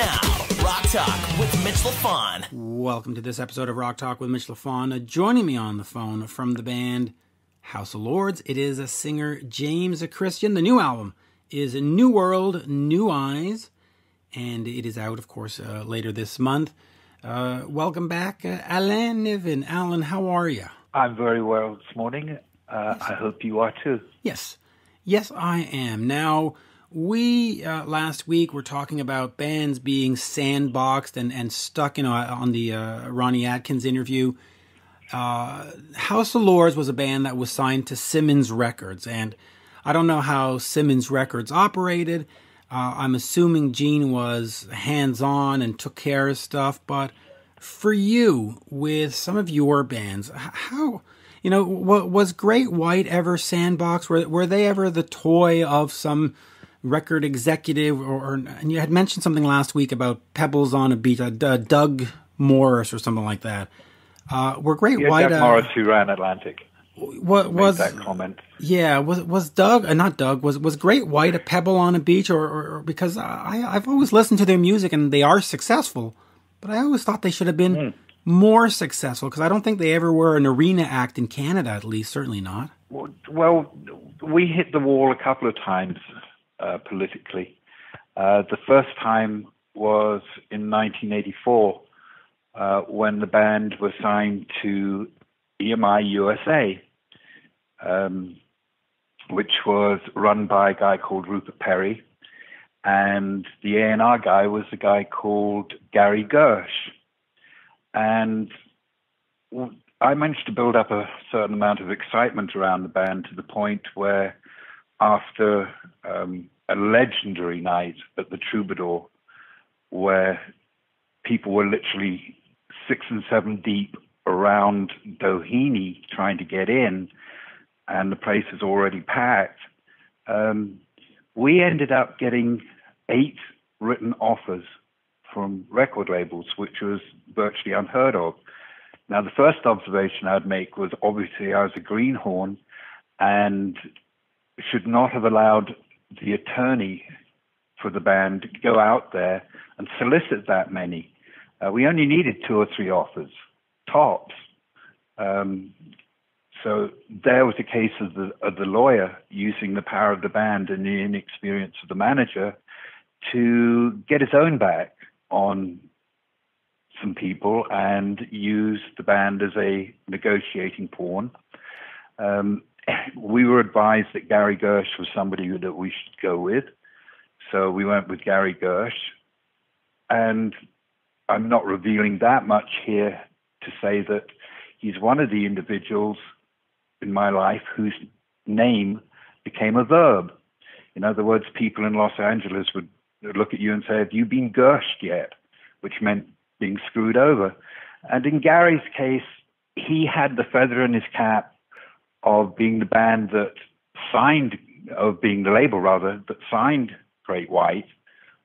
now, Rock Talk with Mitch Lafon. Welcome to this episode of Rock Talk with Mitch Lafon. Joining me on the phone from the band House of Lords, it is a singer James Christian. The new album is New World, New Eyes, and it is out, of course, later this month. Welcome back, Alain Niven. Alan, how are you? I'm very well this morning. Yes. I hope you are too. Yes, I am. Now, we last week were talking about bands being sandboxed and stuck, on the Ronnie Atkins interview. House of Lords was a band that was signed to Simmons Records, and I don't know how Simmons Records operated. I'm assuming Gene was hands-on and took care of stuff, but for you, with some of your bands, how, was Great White ever sandboxed? Were they ever the toy of some record executive, and you had mentioned something last week about Pebbles on a Beach, Doug Morris or something like that. Were Great White? Doug Morris, who ran Atlantic. What was that comment? Yeah, was Doug? Not Doug. Was Great White a pebble on a beach, or because I've always listened to their music and they are successful, but I always thought they should have been more successful because I don't think they ever were an arena act in Canada, at least, certainly not. Well, we hit the wall a couple of times. Politically. The first time was in 1984 when the band was signed to EMI USA, which was run by a guy called Rupert Perry, and the A&R guy was a guy called Gary Gersh. And I managed to build up a certain amount of excitement around the band to the point where after a legendary night at the Troubadour, where people were literally 6 and 7 deep around Doheny trying to get in, and the place is already packed, we ended up getting 8 written offers from record labels, which was virtually unheard of. Now, the first observation I'd make was obviously I was a greenhorn and should not have allowed the attorney for the band to go out there and solicit that many. We only needed 2 or 3 offers, tops. So there was a case of the lawyer using the power of the band and the inexperience of the manager to get his own back on some people and use the band as a negotiating pawn. We were advised that Gary Gersh was somebody that we should go with. So we went with Gary Gersh. And I'm not revealing that much here to say that he's one of the individuals in my life whose name became a verb. In other words, people in Los Angeles would look at you and say, "Have you been Gershed yet?" Which meant being screwed over. And in Gary's case, he had the feather in his cap of being the band that signed, of being the label rather, that signed Great White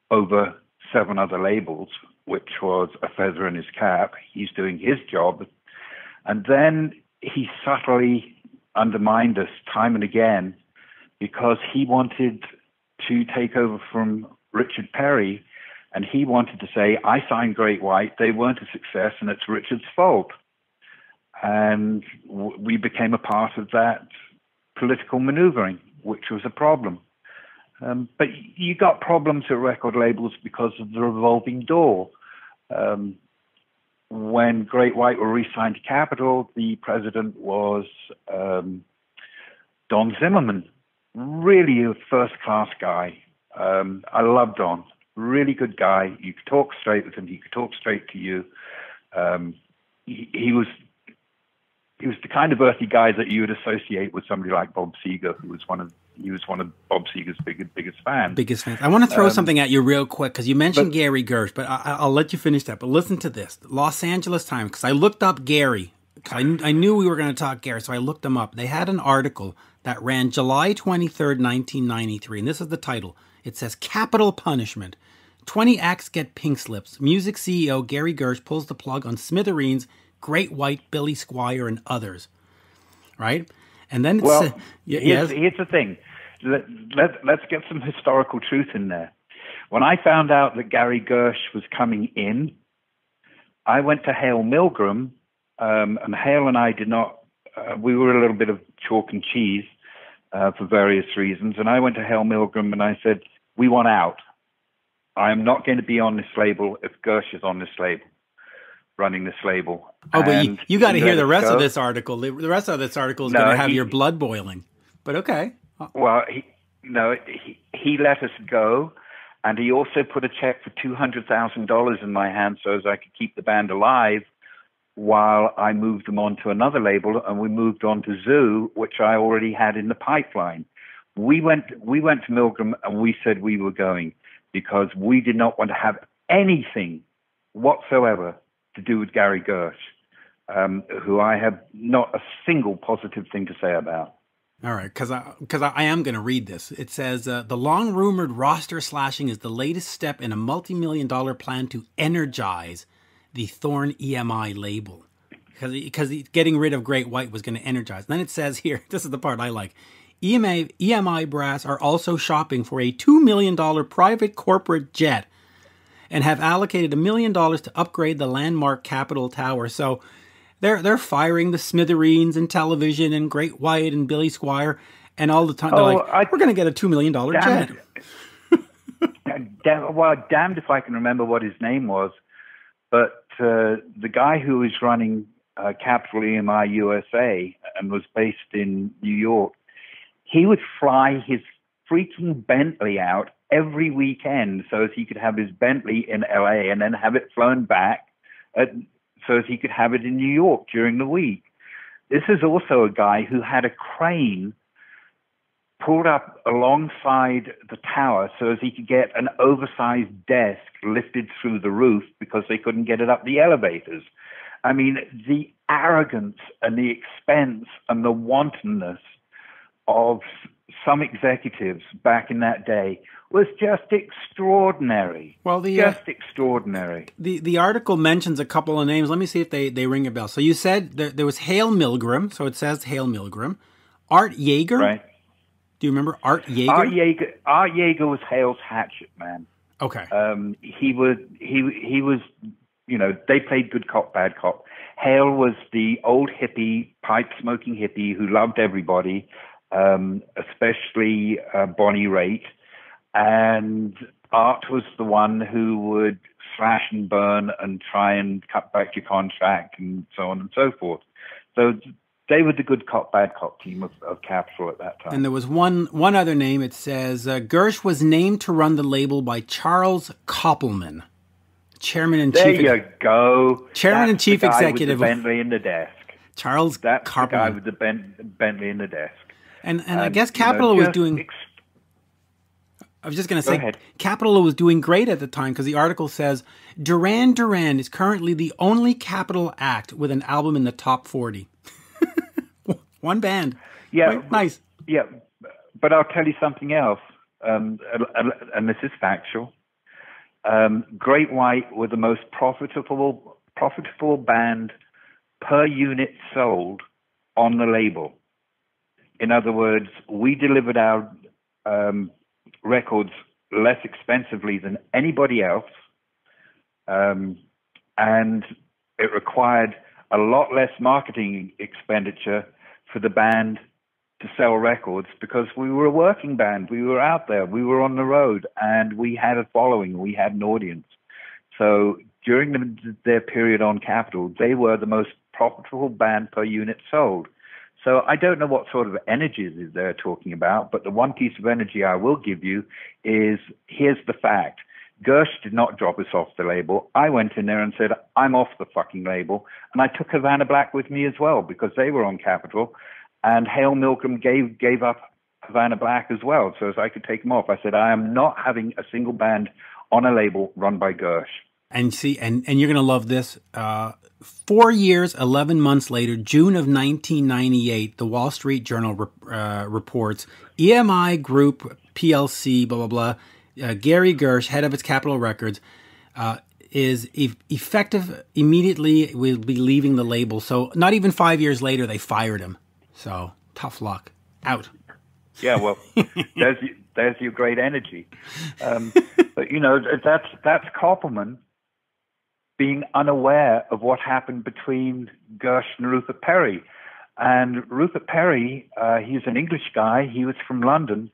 over 7 other labels, which was a feather in his cap. He's doing his job. And then he subtly undermined us time and again because he wanted to take over from Richard Perry, and he wanted to say, "I signed Great White, they weren't a success, and it's Richard's fault." And we became a part of that political maneuvering, which was a problem. But you got problems at record labels because of the revolving door. When Great White were re-signed to Capitol, the president was Don Zimmerman, really a first-class guy. I love Don, really good guy. You could talk straight with him. He could talk straight to you. He was the kind of earthy guy that you would associate with somebody like Bob Seger, who was one of Bob Seger's biggest fans. I want to throw something at you real quick because you mentioned Gary Gersh, but I'll let you finish that. But listen to this, Los Angeles Times, because I looked up Gary. I knew we were going to talk Gary, so I looked him up. They had an article that ran July 23rd, 1993, and this is the title. It says, "Capital Punishment. 20 acts get pink slips. Music CEO Gary Gersh pulls the plug on Smithereens, Great White, Billy Squier, and others." Right? And then here's the thing. Let's get some historical truth in there. When I found out that Gary Gersh was coming in, I went to Hale Milgram, and Hale and I did not, we were a little bit of chalk and cheese for various reasons. And I went to Hale Milgram and I said, we want out. I am not going to be on this label if Gersh is on this label, running this label. Oh, but you got to hear the rest of this article. The rest of this article is going to have your blood boiling. But okay. Well, he let us go. And he also put a check for $200,000 in my hand so as I could keep the band alive while I moved them on to another label, and we moved on to Zoo, which I already had in the pipeline. We went to Milgram and we said we were going because we did not want to have anything whatsoever to do with Gary Gersh, who I have not a single positive thing to say about. All right, because I am going to read this. It says, the long-rumored roster slashing is the latest step in a multi-million-dollar plan to energize the Thorn EMI label. Because getting rid of Great White was going to energize. And then it says here, this is the part I like, EMI brass are also shopping for a $2 million private corporate jet and have allocated $1 million to upgrade the landmark Capitol Tower. So they're firing the Smithereens and Television and Great White and Billy Squire, and all the time they're like, we're going to get a $2 million jet. Damned if I can remember what his name was, but the guy who was running Capitol EMI USA and was based in New York, he would fly his freaking Bentley out every weekend so as he could have his Bentley in LA and then have it flown back so as he could have it in New York during the week. This is also a guy who had a crane pulled up alongside the tower so as he could get an oversized desk lifted through the roof because they couldn't get it up the elevators. I mean, the arrogance and the expense and the wantonness of some executives back in that day was just extraordinary. Well, just extraordinary. The article mentions a couple of names. Let me see if they ring a bell. So you said there was Hale Milgram. So it says Hale Milgram. Art Yeager. Right. Do you remember Art Yeager? Art Yeager was Hale's hatchet man. Okay. He was, you know, they played good cop, bad cop. Hale was the old hippie, pipe-smoking hippie who loved everybody, especially Bonnie Raitt. And Art was the one who would slash and burn and try and cut back your contract and so on and so forth. So they were the good cop, bad cop team of Capitol at that time. And there was one other name. It says Gersh was named to run the label by Charles Koppelman, chairman and there chief. There you go. Chairman and chief executive. With the Bentley in the desk. Charles That's Koppelman. The guy with the Bentley in the desk. And I guess Capitol was doing. I was just going to say, Capitol was doing great at the time because the article says Duran Duran is currently the only Capitol act with an album in the top 40. One band. Yeah. Right? Nice. Yeah. But I'll tell you something else, and this is factual. Great White were the most profitable band per unit sold on the label. In other words, we delivered our records less expensively than anybody else, and it required a lot less marketing expenditure for the band to sell records because we were a working band. We were out there, we were on the road, and we had a following, we had an audience. So during their period on Capitol, they were the most profitable band per unit sold. So I don't know what sort of energies they're talking about, but the one piece of energy I will give you is, here's the fact. Gersh did not drop us off the label. I went in there and said, I'm off the fucking label. And I took Havana Black with me as well because they were on Capitol. And Hale Milgram gave up Havana Black as well so as I could take them off. I said, I am not having a single band on a label run by Gersh. And see, and you're going to love this. 4 years, 11 months later, June of 1998, the Wall Street Journal reports EMI Group PLC, blah, blah, blah, Gary Gersh, head of its Capitol Records, is effective immediately, will be leaving the label. So not even 5 years there's your great energy. But, you know, that's Koppelman being unaware of what happened between Gersh and Rupert Perry. And Rupert Perry, he's an English guy. He was from London.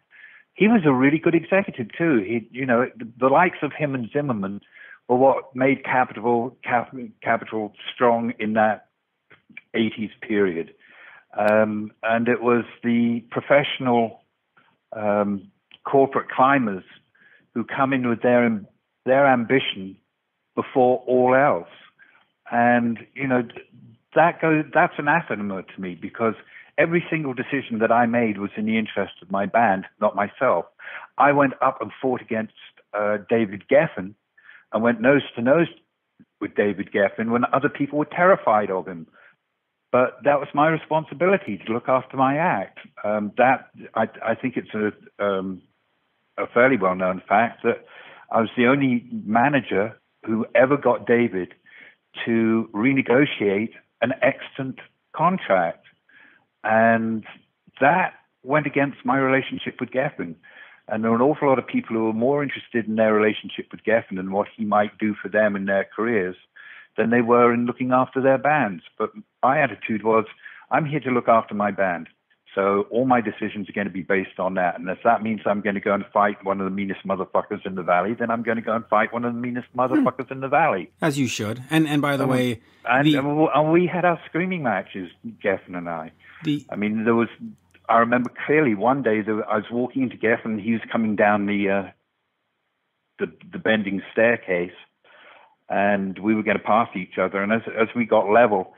He was a really good executive too. He, you know, the likes of him and Zimmerman were what made Capitol strong in that 80s period. And it was the professional corporate climbers who come in with their ambition before all else. And, you know, that's anathema to me, because every single decision that I made was in the interest of my band, not myself. I went up and fought against David Geffen and went nose to nose with David Geffen when other people were terrified of him. But that was my responsibility to look after my act. I think it's a fairly well-known fact that I was the only manager who ever got David to renegotiate an extant contract. And that went against my relationship with Geffen. And there were an awful lot of people who were more interested in their relationship with Geffen and what he might do for them in their careers than they were in looking after their bands. But my attitude was, I'm here to look after my band. So all my decisions are going to be based on that. And if that means I'm going to go and fight one of the meanest motherfuckers in the valley, then I'm going to go and fight one of the meanest motherfuckers in the valley. As you should. And by the way... And we had our screaming matches, Geffen and I. I remember clearly one day I was walking into Geffen, he was coming down the bending staircase, and we were going to pass each other. And as we got level,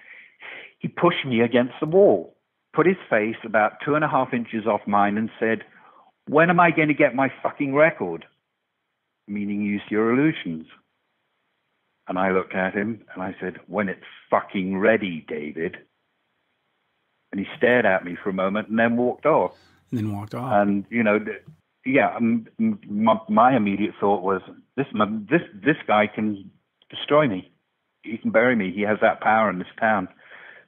he pushed me against the wall, put his face about 2.5 inches off mine, and said, "When am I going to get my fucking record?" Meaning, use your illusions. And I looked at him and I said, "When it's fucking ready, David." And he stared at me for a moment and then walked off. And, you know, my immediate thought was, this guy can destroy me. He can bury me. He has that power in this town.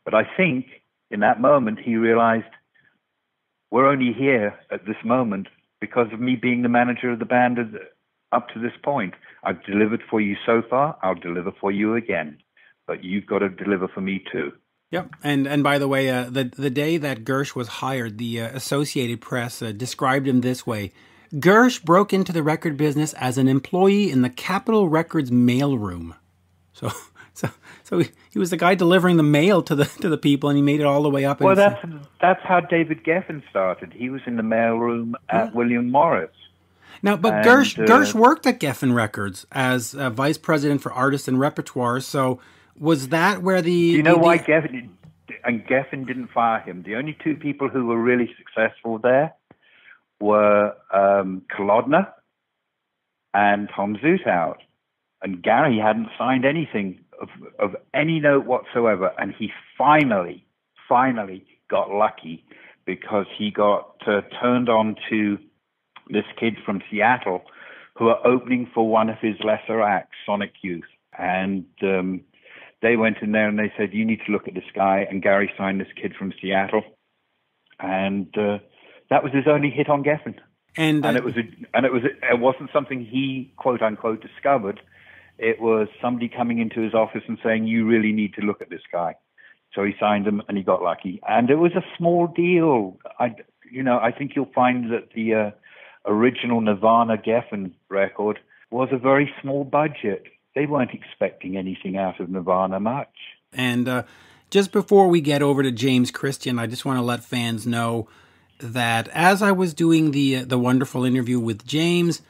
But I think in that moment he realized, we're only here at this moment because of me being the manager of the band up to this point. I've delivered for you so far. I'll deliver for you again. But you've got to deliver for me too. Yep. And by the way, the day that Gersh was hired, the Associated Press described him this way. Gersh broke into the record business as an employee in the Capitol Records mailroom. So he was the guy delivering the mail to the people, and he made it all the way up. Well, that's how David Geffen started. He was in the mailroom at William Morris. Now, but Gersh worked at Geffen Records as vice president for artists and repertoire. So was that where the... Do you know why Geffen didn't fire him? The only two people who were really successful there were Kolodner and Tom Zutaut. And Gary hadn't signed anything of any note whatsoever. And he finally got lucky because he got turned on to this kid from Seattle who are opening for one of his lesser acts, Sonic Youth. And they went in there and they said, "You need to look at this guy." And Gary signed this kid from Seattle. And that was his only hit on Geffen. And it wasn't something he, quote unquote, discovered. It was somebody coming into his office and saying, "You really need to look at this guy." So he signed him and he got lucky. And it was a small deal. I think you'll find that the original Nirvana Geffen record was a very small budget. They weren't expecting anything out of Nirvana much. And just before we get over to James Christian, I just want to let fans know that as I was doing the wonderful interview with James,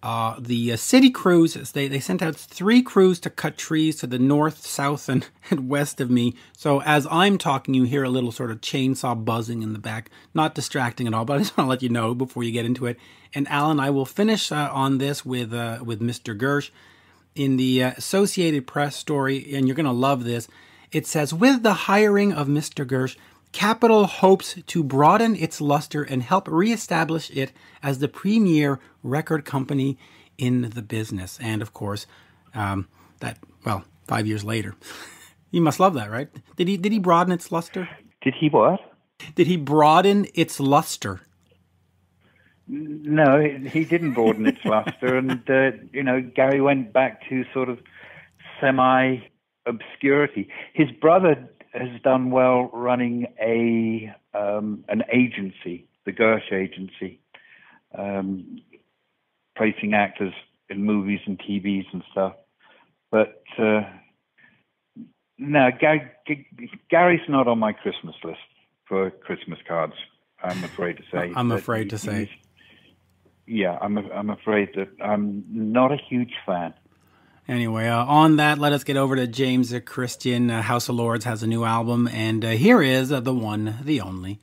the city crews, they sent out 3 crews to cut trees to the north, south, and west of me. So as I'm talking, you hear a little sort of chainsaw buzzing in the back. Not distracting at all, but I just want to let you know before you get into it. And Alan, I will finish on this with Mr. Gersh. In the Associated Press story, and you're going to love this, it says, with the hiring of Mr. Gersh, Capitol hopes to broaden its luster and help reestablish it as the premier record company in the business. And of course, 5 years later. You must love that, right? Did he broaden its luster? Did he what? Did he broaden its luster? No, he didn't broaden its luster, and Gary went back to sort of semi-obscurity. His brother has done well running an agency, the Gersh Agency, placing actors in movies and TVs and stuff. But no, Gary's not on my Christmas list for Christmas cards, I'm afraid to say. I'm afraid to say. Yeah, I'm afraid that I'm not a huge fan. Anyway, on that, let us get over to James Christian. House of Lords has a new album, and here is the one, the only,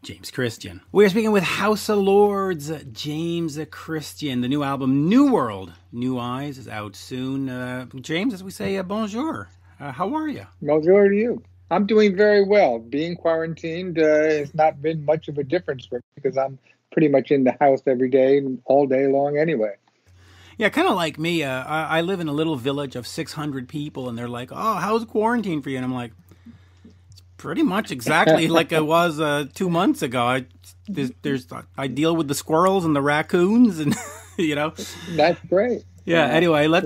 James Christian. We are speaking with House of Lords, James Christian. The new album, New World, New Eyes, is out soon. James, as we say, bonjour. How are you? Bonjour to you. I'm doing very well. Being quarantined has not been much of a difference for me because I'm pretty much in the house every day, all day long anyway. Yeah, kind of like me. I live in a little village of 600 people, and they're like, "Oh, how's quarantine for you?" And I'm like, "It's pretty much exactly like it was 2 months ago. I deal with the squirrels and the raccoons, and That's great. Yeah. Anyway, let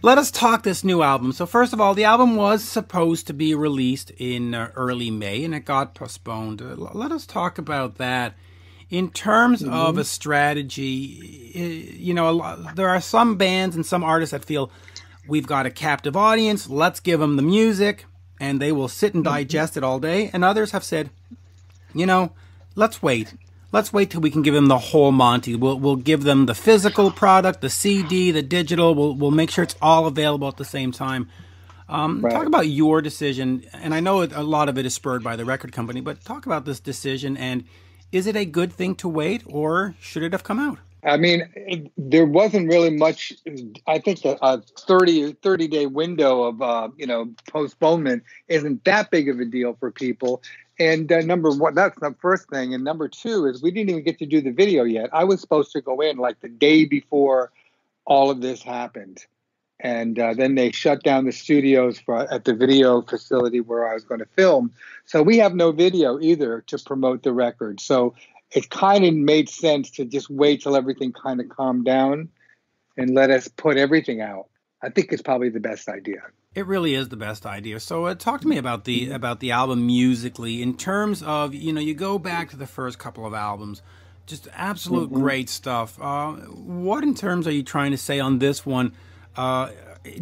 us talk this new album. So first of all, the album was supposed to be released in early May, and it got postponed. Let us talk about that. In terms of a strategy, there are some bands and some artists that feel we've got a captive audience, let's give them the music, and they will sit and digest it all day. And others have said, let's wait. Let's wait till we can give them the whole Monty. We'll give them the physical product, the CD, the digital. We'll make sure it's all available at the same time. Right. Talk about your decision, and I know a lot of it is spurred by the record company, but talk about this decision, and is it a good thing to wait, or should it have come out? I mean, there wasn't really much. I think a 30-day window of postponement isn't that big of a deal for people. And number one, that's the first thing. And number two is we didn't even get to do the video yet. I was supposed to go in like the day before all of this happened. And then they shut down the studios at the video facility where I was going to film. So we have no video either to promote the record. So it kind of made sense to just wait till everything kind of calmed down and let us put everything out. I think it's probably the best idea. It really is the best idea. So talk to me about the album musically. In terms of, you go back to the first couple of albums, just absolute great stuff. What in terms are you trying to say on this one? Do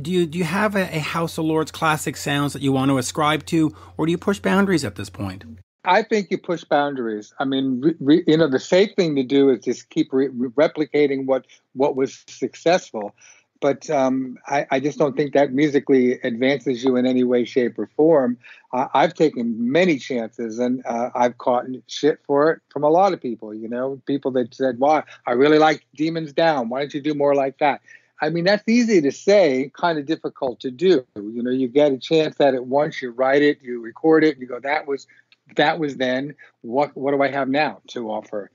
you have a House of Lords classic sounds that you want to ascribe to, or do you push boundaries at this point? I think you push boundaries. I mean, the safe thing to do is just keep replicating what was successful. But I just don't think that musically advances you in any way, shape, or form. I've taken many chances, and I've caught shit for it from a lot of people. People that said, "Wow, I really like Demons Down. Why don't you do more like that?" I mean, that's easy to say, kind of difficult to do. You get a chance at it once, you write it, you record it, you go, that was then. What do I have now to offer?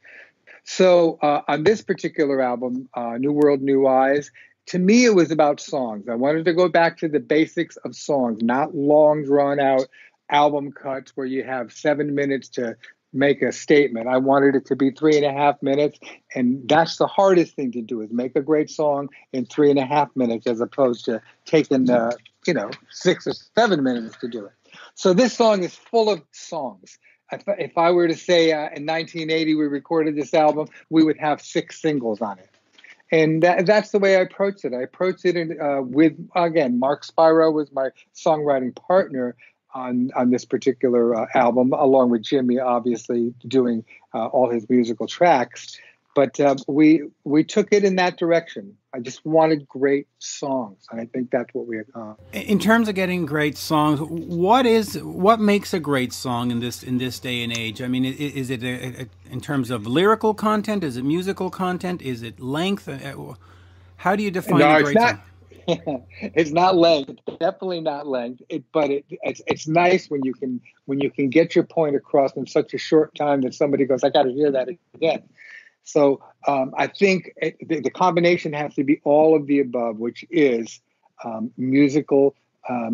So on this particular album, New World, New Eyes, to me, it was about songs. I wanted to go back to the basics of songs, not long, drawn-out album cuts where you have 7 minutes to make a statement. I wanted it to be 3.5 minutes, and that's the hardest thing to do, is make a great song in 3.5 minutes as opposed to taking 6 or 7 minutes to do it. So this song is full of songs. If I were to say in 1980 we recorded this album, we would have 6 singles on it. And that's the way I approached it. I approached it with, again, Mark Spiro was my songwriting partner on this particular album, along with Jimmy, obviously, doing all his musical tracks. But we took it in that direction. I just wanted great songs, and I think that's what we accomplished. In terms of getting great songs, what makes a great song in this day and age? I mean, is it in terms of lyrical content? Is it musical content? Is it length? How do you define a great song? It's not length, definitely not length. But it's nice when you can get your point across in such a short time that somebody goes, "I got to hear that again." So I think the combination has to be all of the above, which is musical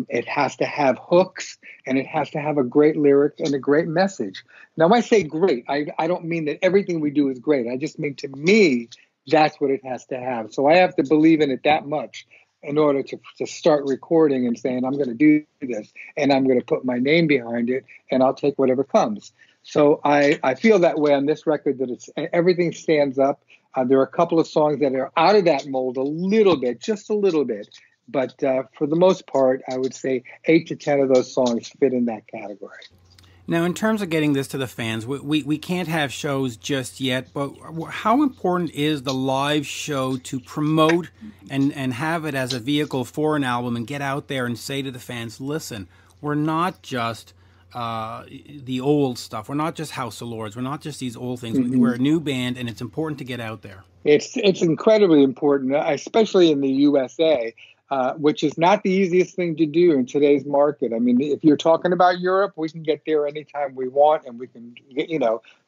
It has to have hooks, and it has to have a great lyric and a great message. Now, when I say great, I don't mean that everything we do is great. I just mean, to me, that's what it has to have. So I have to believe in it that much in order to start recording and saying, I'm going to do this, and I'm going to put my name behind it, and I'll take whatever comes. So I feel that way on this record, that everything stands up. There are a couple of songs that are out of that mold a little bit, just a little bit. But for the most part, I would say 8 to 10 of those songs fit in that category. Now, in terms of getting this to the fans, we can't have shows just yet, but how important is the live show to promote and have it as a vehicle for an album and get out there and say to the fans, listen, we're not just the old stuff. We're not just House of Lords. We're not just these old things. Mm-hmm. We're a new band, and it's important to get out there. It's incredibly important, especially in the USA. Which is not the easiest thing to do in today's market. I mean, if you're talking about Europe, we can get there anytime we want, and we can,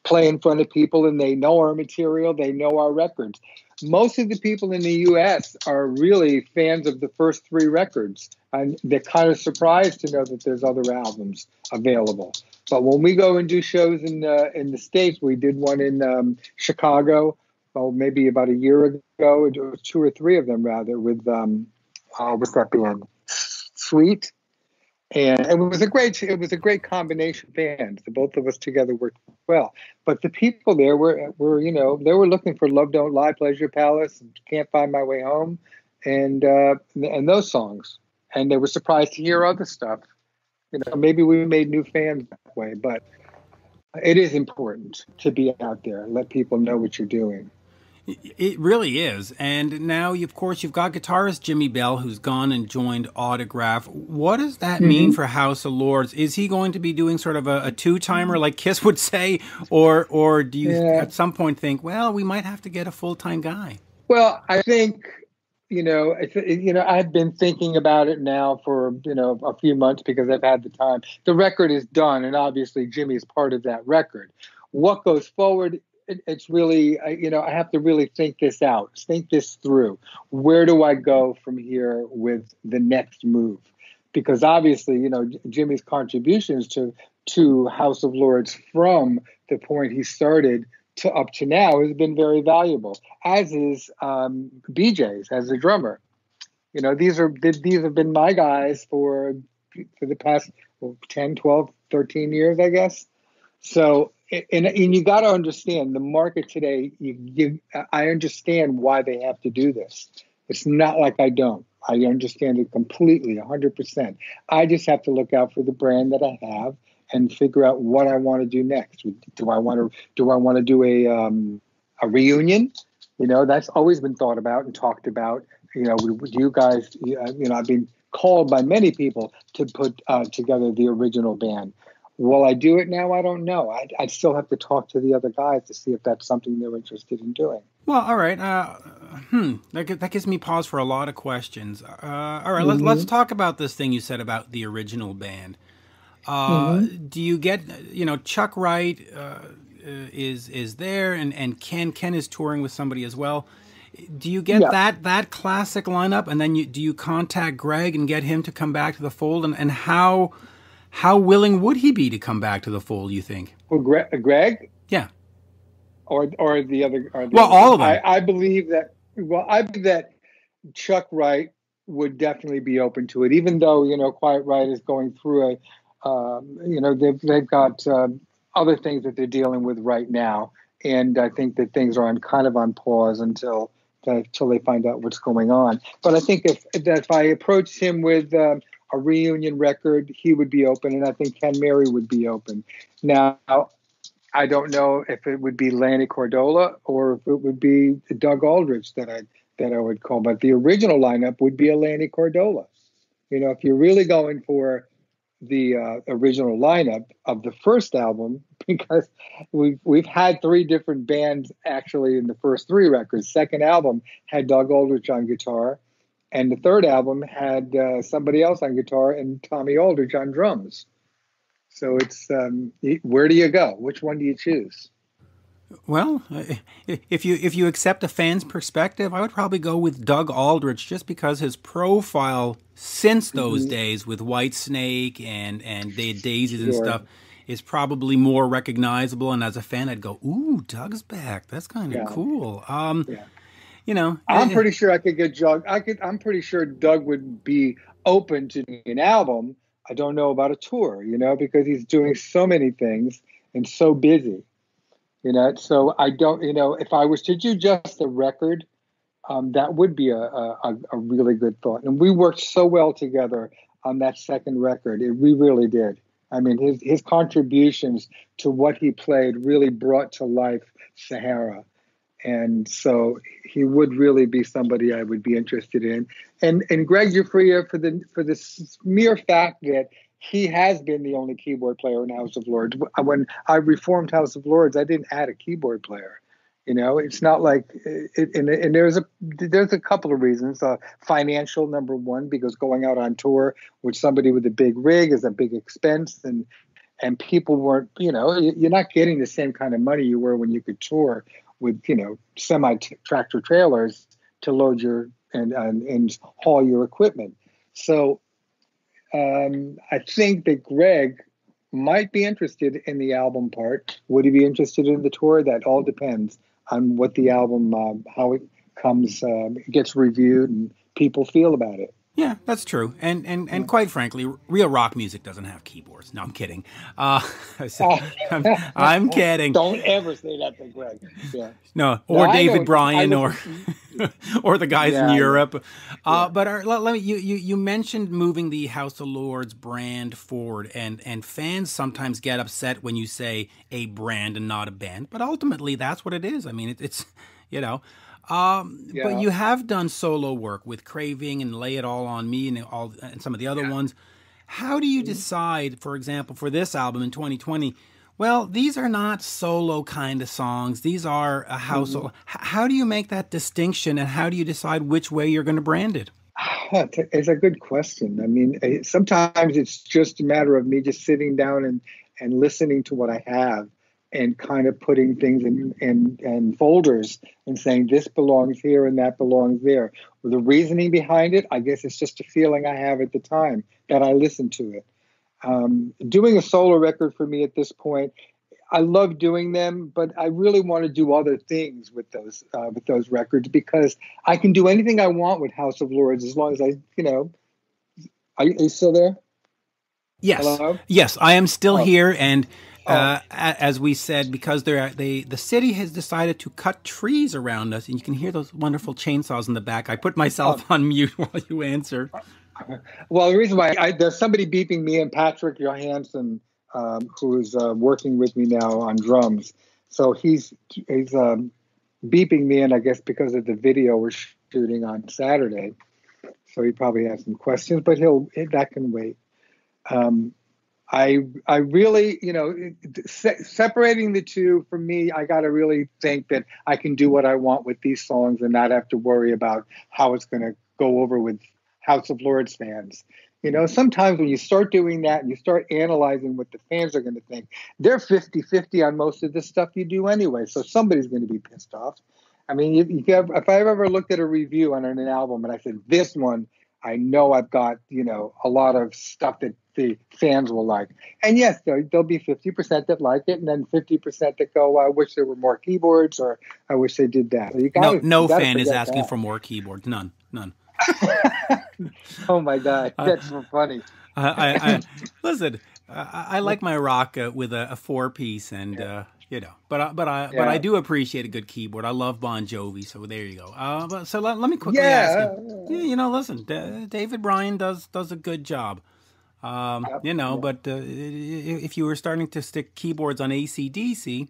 play in front of people, and they know our material, they know our records. Most of the people in the U.S. are really fans of the first 3 records, and they're kind of surprised to know that there's other albums available. But when we go and do shows in the States, we did one in Chicago, maybe about a year ago, 2 or 3 of them rather, with what's that band? Sweet, and it was a great combination band. The both of us together worked well. But the people there were they were looking for Love Don't Lie, Pleasure Palace, and Can't Find My Way Home, and those songs. And they were surprised to hear other stuff. Maybe we made new fans that way, but it is important to be out there and let people know what you're doing. It really is. And now, of course, you've got guitarist Jimi Bell, who's gone and joined Autograph. What does that mean for House of Lords? Is he going to be doing sort of a two-timer like Kiss would say? Or do you at some point think, well, we might have to get a full-time guy? Well, I think, I've been thinking about it now for, a few months because I've had the time. The record is done, and obviously Jimmy's part of that record. What goes forward? It's really, I have to really think this out, think this through. Where do I go from here with the next move? Because obviously, Jimmy's contributions to House of Lords from the point he started to up to now has been very valuable, as is BJ's as a drummer. These have been my guys for the past 10, 12, 13 years, I guess. So, and you got to understand the market today. I understand why they have to do this. It's not like I don't. I understand it completely, 100%. I just have to look out for the brand that I have and figure out what I want to do next. Do I want to do a reunion? That's always been thought about and talked about. With you guys, I've been called by many people to put together the original band. Will I do it now? I don't know. I still have to talk to the other guys to see if that's something they're interested in doing. Well, all right. That gives me pause for a lot of questions. All right, let's talk about this thing you said about the original band. Do you get, Chuck Wright is there, and Ken is touring with somebody as well. Do you get that classic lineup, and then do you contact Greg and get him to come back to the fold, and how willing would he be to come back to the fold, you think? Well, Greg? Yeah. Or the other? All of them. I believe that. Well, I believe that Chuck Wright would definitely be open to it, even though Quiet Riot is going through they've got other things that they're dealing with right now, and I think that things are kind of on pause until they find out what's going on. But I think if I approached him with a reunion record, he would be open, and I think Ken Mary would be open. Now, I don't know if it would be Lanny Cordola or if it would be Doug Aldrich that I would call, but the original lineup would be a Lanny Cordola. If you're really going for the original lineup of the first album, because we've had 3 different bands actually in the first 3 records. Second album had Doug Aldrich on guitar, and the third album had somebody else on guitar and Tommy Aldrich on drums. So it's where do you go? Which one do you choose? Well, if you accept a fan's perspective, I would probably go with Doug Aldrich, just because his profile since those days with Whitesnake and the Daisies and stuff is probably more recognizable. And as a fan, I'd go, "Ooh, Doug's back. That's kind of cool." You know, I'm pretty sure I could get Doug. I'm pretty sure Doug would be open to an album. I don't know about a tour, you know, because he's doing so many things and so busy, you know. So I don't, you know, if I was to do just a record, that would be a really good thought. And we worked so well together on that second record. We really did. I mean, his contributions to what he played really brought to life Sahara. And so he would really be somebody I would be interested in. And Greg Giuffria, for the mere fact that he has been the only keyboard player in House of Lords. When I reformed House of Lords, I didn't add a keyboard player. You know, it's not like and there's a couple of reasons. Financial, number one, because going out on tour with somebody with a big rig is a big expense, and people weren't, you know, you're not getting the same kind of money you were when you could tour with, you know, semi-tractor trailers to load your and haul your equipment. So I think that Greg might be interested in the album part. Would he be interested in the tour? That all depends on what the album, how it comes, gets reviewed and people feel about it. Yeah, that's true. And quite frankly, real rock music doesn't have keyboards. No, I'm kidding. I'm kidding. Don't ever say that to Greg. Yeah. No, or David Bryan, or the guys in Europe. But let me, you mentioned moving the House of Lords brand forward, and fans sometimes get upset when you say a brand and not a band. But ultimately, that's what it is. I mean, it's you know. But you have done solo work with Craving and Lay It All on Me and some of the other ones. How do you decide, for example, for this album in 2020, well, these are not solo kind of songs. These are a household. How do you make that distinction, and how do you decide which way you're going to brand it? It's a good question. I mean, sometimes it's just a matter of me just sitting down and listening to what I have, and kind of putting things in folders and saying this belongs here and that belongs there. Well, the reasoning behind it, I guess it's just a feeling I have at the time that I listen to it. Doing a solo record for me at this point, I love doing them, but I really want to do other things with those records, because I can do anything I want with House of Lords as long as I, you know. Are you still there? Yes. Hello? Yes, I am still here, and as we said, because the city has decided to cut trees around us, and you can hear those wonderful chainsaws in the back. I put myself on mute while you answer. Well, the reason why there's somebody beeping me, and Patrick Johansson, who's working with me now on drums. So he's beeping me, and I guess because of the video we're shooting on Saturday, so he probably has some questions, but that can wait. I really, you know, separating the two, for me, I got to really think that I can do what I want with these songs and not have to worry about how it's going to go over with House of Lords fans. You know, sometimes when you start doing that and you start analyzing what the fans are going to think, they're 50-50 on most of the stuff you do anyway. So somebody's going to be pissed off. I mean, if I've ever looked at a review on an album and I said, this one, I know I've got, you know, a lot of stuff that the fans will like. And yes, there'll be 50% that like it, and then 50% that go, I wish there were more keyboards, or I wish they did that. So no fan is asking for more keyboards. None. Oh my God, that's so funny. Listen, I like my rock with a 4-piece, and you know, but I do appreciate a good keyboard. I love Bon Jovi, so there you go. But so let me quickly ask you. You know, listen, David Bryan does a good job. You know, but if you were starting to stick keyboards on AC/DC, we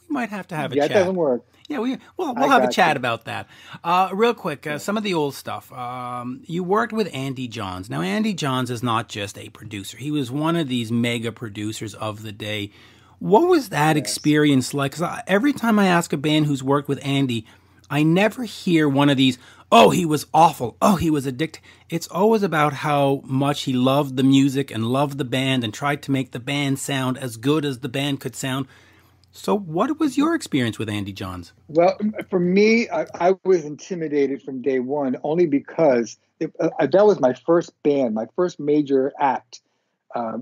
might have to have a chat. Yeah, it doesn't work. Yeah, we'll have a chat about that. Real quick, some of the old stuff. You worked with Andy Johns. Now, Andy Johns is not just a producer. He was one of these mega producers of the day. What was that experience like? Because every time I ask a band who's worked with Andy, I never hear one of these, oh, he was awful, oh, he was addicted. It's always about how much he loved the music and loved the band and tried to make the band sound as good as the band could sound. So what was your experience with Andy Johns? Well, for me, I was intimidated from day one, only because that was my first band, my first major act.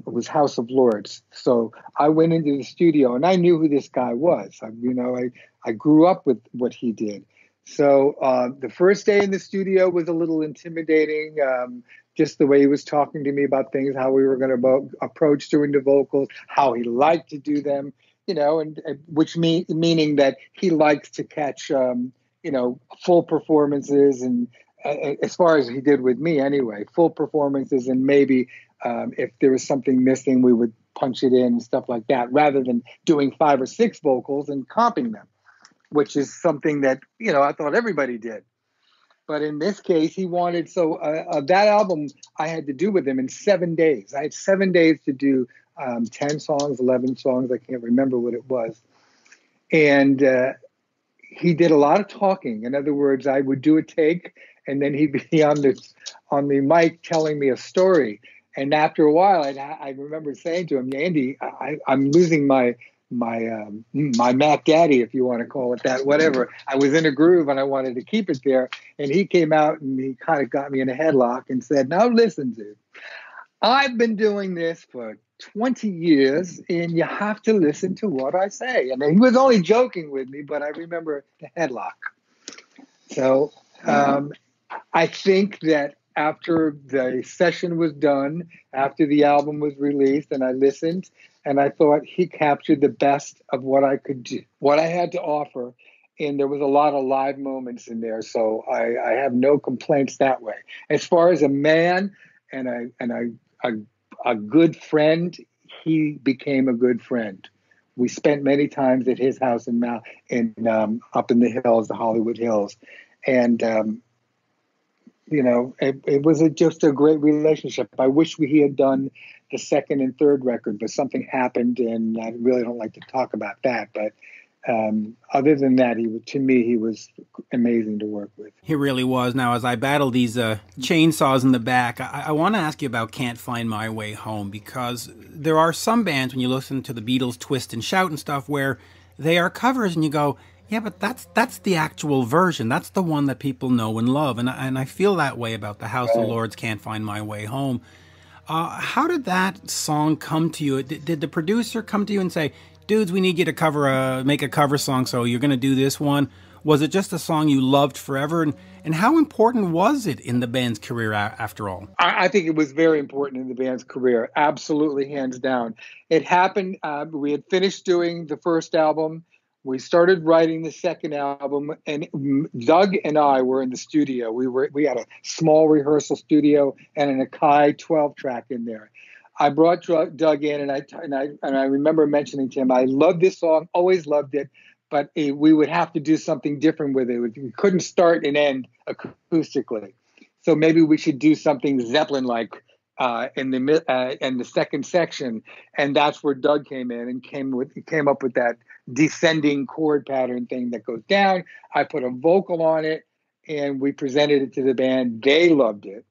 Was House of Lords. So I went into the studio and I knew who this guy was. I grew up with what he did. So the first day in the studio was a little intimidating, just the way he was talking to me about things, how we were going to approach doing the vocals, how he liked to do them, and which meaning that he likes to catch, full performances and as far as he did with me anyway, full performances and maybe if there was something missing, we would punch it in and stuff like that, rather than doing 5 or 6 vocals and comping them, which is something that, I thought everybody did. But in this case, he wanted, so that album I had to do with him in 7 days. I had 7 days to do 10 songs, 11 songs. I can't remember what it was. And he did a lot of talking. In other words, I would do a take and then he'd be on the mic telling me a story. And after a while, I remember saying to him, Andy, I'm losing my Mac Daddy, if you want to call it that, whatever. I was in a groove and I wanted to keep it there. And he came out and he kind of got me in a headlock and said, now listen, dude, I've been doing this for 20 years and you have to listen to what I say. And he was only joking with me, but I remember the headlock. So I think that after the session was done, after the album was released, and I listened, and I thought he captured the best of what I could do, what I had to offer, and there was a lot of live moments in there. So I have no complaints that way. As far as a man and a good friend, he became a good friend. We spent many times at his house in up in the hills, the Hollywood Hills, and it was just a great relationship. I wish he had done the second and third record, but something happened, and I really don't like to talk about that. But other than that, to me, he was amazing to work with. He really was. Now, as I battle these chainsaws in the back, I want to ask you about Can't Find My Way Home, because there are some bands, when you listen to the Beatles Twist and Shout and stuff, where they are covers and you go, yeah, but that's the actual version. That's the one that people know and love. And I feel that way about the House of Lords, Can't Find My Way Home. How did that song come to you? Did the producer come to you and say, dudes, we need you to make a cover song, so you're going to do this one? Was it just a song you loved forever? And how important was it in the band's career after all? I think it was very important in the band's career. Absolutely, hands down. It happened. We had finished doing the first album. We started writing the second album, and Doug and I were in the studio. We had a small rehearsal studio and an Akai 12-track in there. I brought Doug in, and I remember mentioning to him, I love this song, always loved it, but we would have to do something different with it. We couldn't start and end acoustically, so maybe we should do something Zeppelin-like in the second section, and that's where Doug came in and came up with that descending chord pattern thing that goes down. I put a vocal on it, and we presented it to the band. They loved it.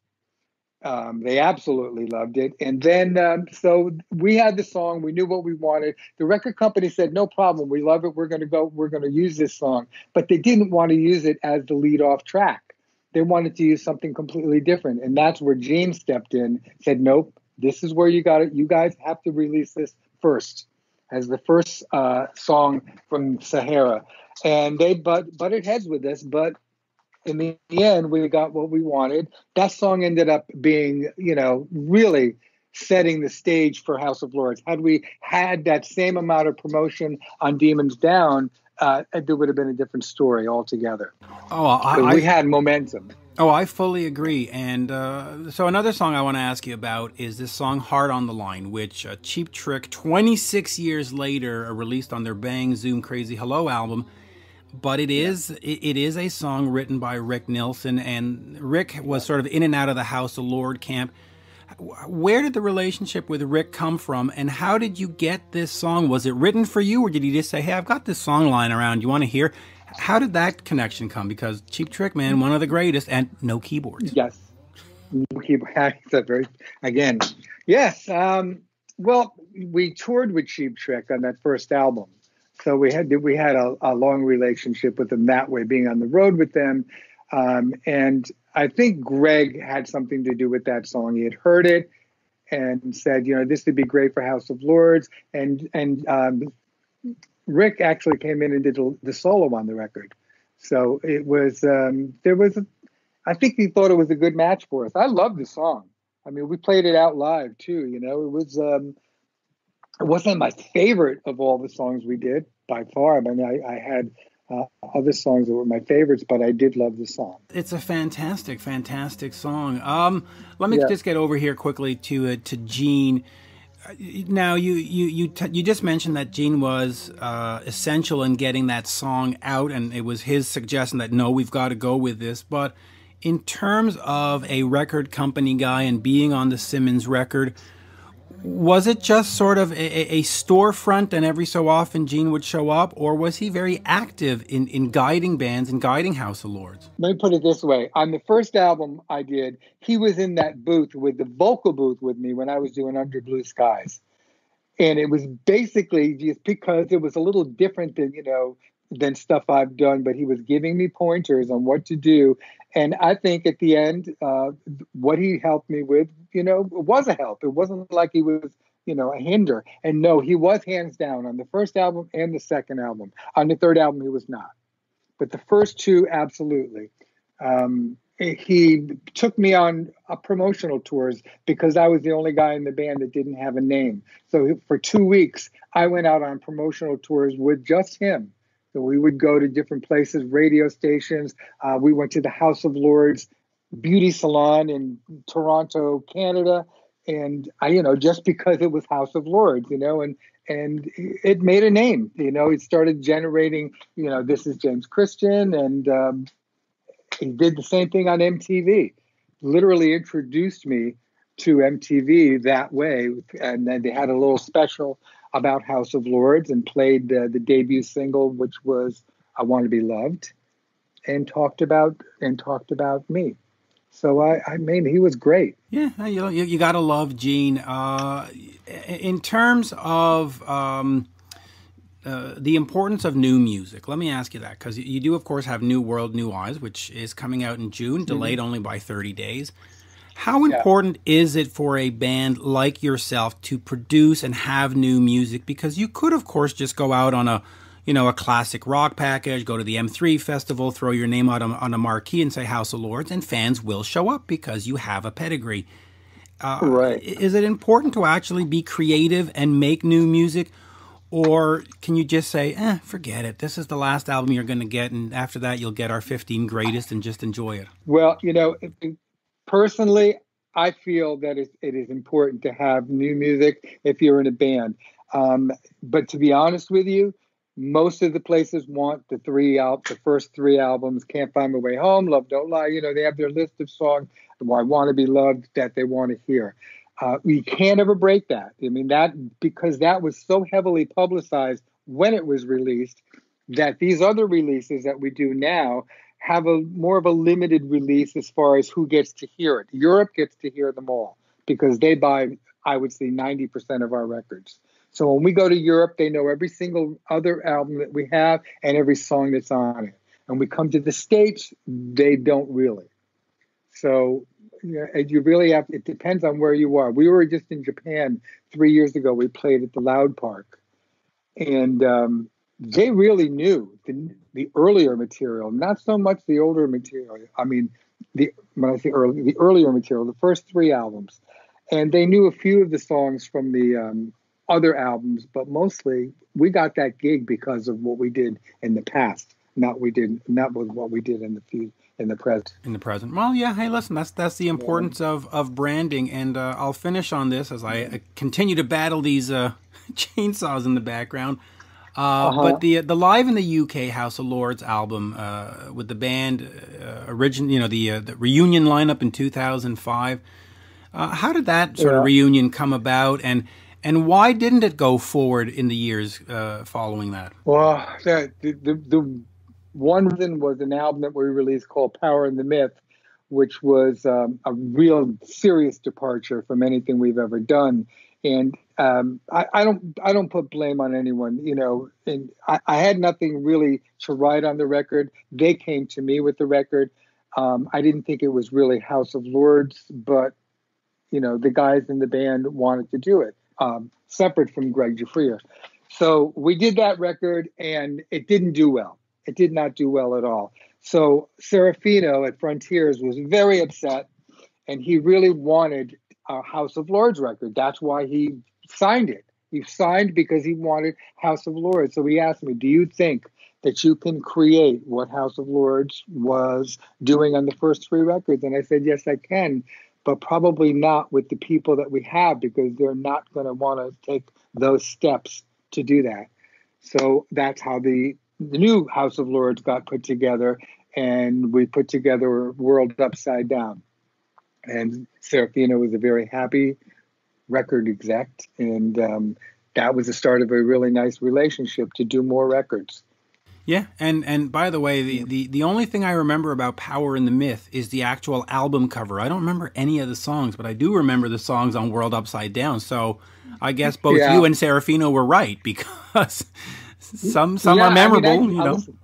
They absolutely loved it. And then, so we had the song. We knew what we wanted. The record company said, no problem. We love it. We're going to use this song. But they didn't want to use it as the lead off track. They wanted to use something completely different. And that's where Gene stepped in, said, nope, this is where you got it. You guys have to release this first, as the first song from Sahara. And they butted heads with us, but in the end, we got what we wanted. That song ended up being, really setting the stage for House of Lords. Had we had that same amount of promotion on Demons Down, there would have been a different story altogether. We had momentum. Oh, I fully agree. And so another song I want to ask you about is this song, Heart on the Line, which Cheap Trick, 26 years later, released on their Bang Zoom Crazy Hello album. But it is a song written by Rick Nielsen, and Rick was sort of in and out of the House of Lord camp. Where did the relationship with Rick come from, and how did you get this song? Was it written for you, or did he just say, hey, I've got this song lying around, you want to hear? How did that connection come? Because Cheap Trick, man, one of the greatest, and no keyboards. Yes. No keyboard. Yes. Well, we toured with Cheap Trick on that first album. So we had a long relationship with them that way, being on the road with them. And I think Greg had something to do with that song. He had heard it and said, this would be great for House of Lords. And Rick actually came in and did the solo on the record. So it was, I think he thought it was a good match for us. I love the song. I mean, we played it out live too. It wasn't my favorite of all the songs we did by far. I mean, I had other songs that were my favorites, but I did love the song. It's a fantastic, fantastic song. Let me just get over here quickly to Gene. Now, you just mentioned that Gene was essential in getting that song out, and it was his suggestion that, no, we've got to go with this. But in terms of a record company guy and being on the Simmons record, was it just sort of a storefront and every so often Gene would show up, or was he very active in guiding bands and guiding House of Lords? Let me put it this way. On the first album I did, he was in that booth with the vocal booth with me when I was doing Under Blue Skies. And it was basically just because it was a little different than stuff I've done, but he was giving me pointers on what to do. And I think at the end, what he helped me with, was a help. It wasn't like he was, a hinder. And no, he was hands down on the first album and the second album. On the third album, he was not. But the first two, absolutely. He took me on promotional tours because I was the only guy in the band that didn't have a name. So for 2 weeks, I went out on promotional tours with just him. So we would go to different places, radio stations. We went to the House of Lords beauty salon in Toronto, Canada. And just because it was House of Lords, and it made a name, it started generating, this is James Christian. And he did the same thing on MTV, literally introduced me to MTV that way. And then they had a little special about House of Lords and played the debut single, which was I Want to Be Loved, and talked about me. So I mean, he was great. Yeah, you got to love Gene. In terms of the importance of new music, let me ask you that, because you do, of course, have New World, New Eyes, which is coming out in June, delayed only by 30 days. How important is it for a band like yourself to produce and have new music? Because you could, of course, just go out on a classic rock package, go to the M3 festival, throw your name out on a marquee and say House of Lords, and fans will show up because you have a pedigree. Right. Is it important to actually be creative and make new music? Or can you just say, forget it, this is the last album you're going to get, and after that you'll get our 15 greatest and just enjoy it? Well, personally, I feel that it is important to have new music if you're in a band. But to be honest with you, most of the places want the first three albums, Can't Find My Way Home, Love Don't Lie. They have their list of songs, I Want to Be Loved, that they want to hear. We can't ever break that. I mean, because that was so heavily publicized when it was released, that these other releases that we do now have more of a limited release as far as who gets to hear it. Europe gets to hear them all because they buy, I would say, 90% of our records. So when we go to Europe, they know every single other album that we have and every song that's on it. And we come to the States, they don't really. So you really have, it depends on where you are. We were just in Japan 3 years ago. We played at the Loud Park. And they really knew the earlier material, not so much the older material. I mean, when I say early, the earlier material, the first three albums. And they knew a few of the songs from the other albums, but mostly we got that gig because of what we did in the past, not what we did in the present. In the present. Well, yeah. Hey, listen, that's the importance of branding, and I'll finish on this as I continue to battle these chainsaws in the background. But the live in the UK House of Lords album with the band the reunion lineup in 2005. How did that sort of reunion come about, and why didn't it go forward in the years following that? Well, the one reason was an album that we released called Power and the Myth, which was a real serious departure from anything we've ever done. And I don't put blame on anyone, you know. And I had nothing really to write on the record. They came to me with the record. I didn't think it was really House of Lords, but you know, the guys in the band wanted to do it, separate from Greg Giuffria. So we did that record, and it didn't do well. It did not do well at all. So Serafino at Frontiers was very upset, and he really wanted a House of Lords record. That's why he signed it. He signed because he wanted House of Lords. So he asked me, do you think that you can create what House of Lords was doing on the first 3 records? And I said, yes, I can, but probably not with the people that we have, because they're not going to want to take those steps to do that. So that's how the new House of Lords got put together, and we put together World Upside Down. And Serafino was a very happy record exec, and that was the start of a really nice relationship to do more records. Yeah, and by the way, the only thing I remember about Power in the Myth is the actual album cover. I don't remember any of the songs, but I do remember the songs on World Upside Down. So I guess both you and Serafino were right, because some are memorable, you know. Listen.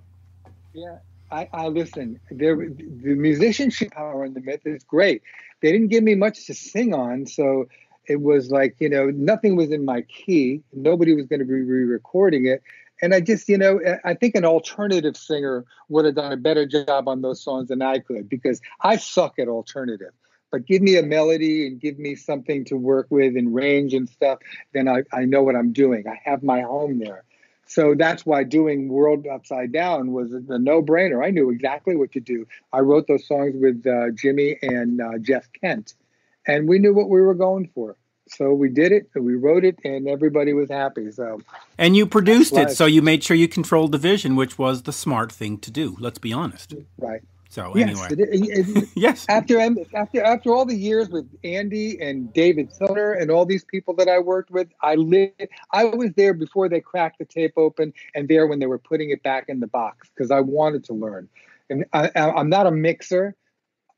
Yeah, I listen. The musicianship Power in the Myth is great. They didn't give me much to sing on, so it was like, you know, nothing was in my key. Nobody was going to be re-recording it. And I just, you know, I think an alternative singer would have done a better job on those songs than I could, because I suck at alternative. But give me a melody and give me something to work with and range and stuff, then I know what I'm doing. I have my home there. So that's why doing World Upside Down was a no-brainer. I knew exactly what to do. I wrote those songs with Jimmy and Jeff Kent, and we knew what we were going for. So we did it, and we wrote it, and everybody was happy. So, and you produced it, so you made sure you controlled the vision, which was the smart thing to do. Let's be honest. Right. So anyway, yes. After all the years with Andy and David Soner and all these people that I worked with, I was there before they cracked the tape open, and there when they were putting it back in the box, because I wanted to learn. And I'm not a mixer,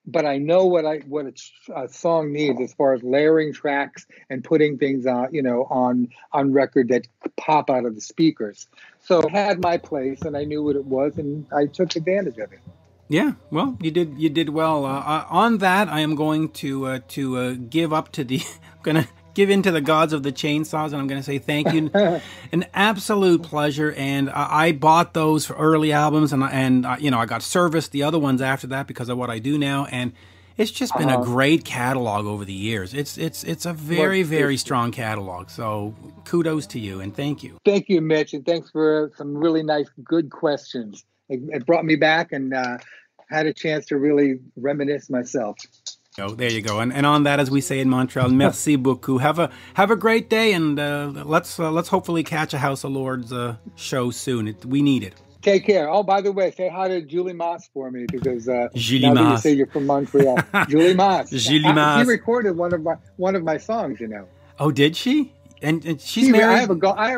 but I know what a song needs as far as layering tracks and putting things on, you know, on record that pop out of the speakers. So I had my place, and I knew what it was, and I took advantage of it. Yeah, well, you did well. On that, I am going to give up to the. I'm going to give in to the gods of the chainsaws, and I'm going to say thank you. An absolute pleasure. And I bought those for early albums, and you know, I got serviced the other ones after that because of what I do now, and it's just been a great catalog over the years. It's a very, very strong catalog. So kudos to you, and thank you. Thank you, Mitch, and thanks for some really nice, good questions. It brought me back, and had a chance to really reminisce myself. Oh, there you go. And on that, as we say in Montreal, merci beaucoup. Have a great day, and let's hopefully catch a House of Lords show soon. We need it. Take care. Oh, by the way, say hi to Julie Masse for me, because Julie now Masse. that you say you're from Montreal. Julie Masse. Julie Masse. She recorded one of my songs, you know. Oh, did she? And she's married. I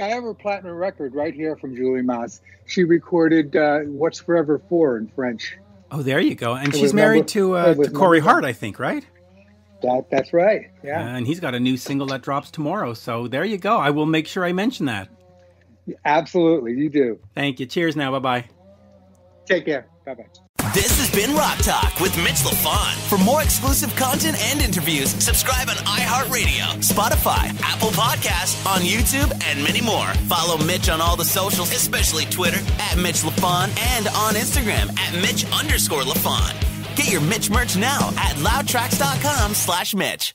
have her platinum record right here from Julie Masse. She recorded "What's Forever For" in French. Oh, there you go. And she's married to Corey Hart, I think, right? That's right. Yeah. And he's got a new single that drops tomorrow. So there you go. I will make sure I mention that. Absolutely, you do. Thank you. Cheers now. Bye-bye. Take care. Bye-bye. This has been Rock Talk with Mitch Lafon. For more exclusive content and interviews, subscribe on iHeartRadio, Spotify, Apple Podcasts, on YouTube, and many more. Follow Mitch on all the socials, especially Twitter, @Mitch Lafon, and on Instagram, @Mitch_Lafon. Get your Mitch merch now at loudtracks.com/Mitch.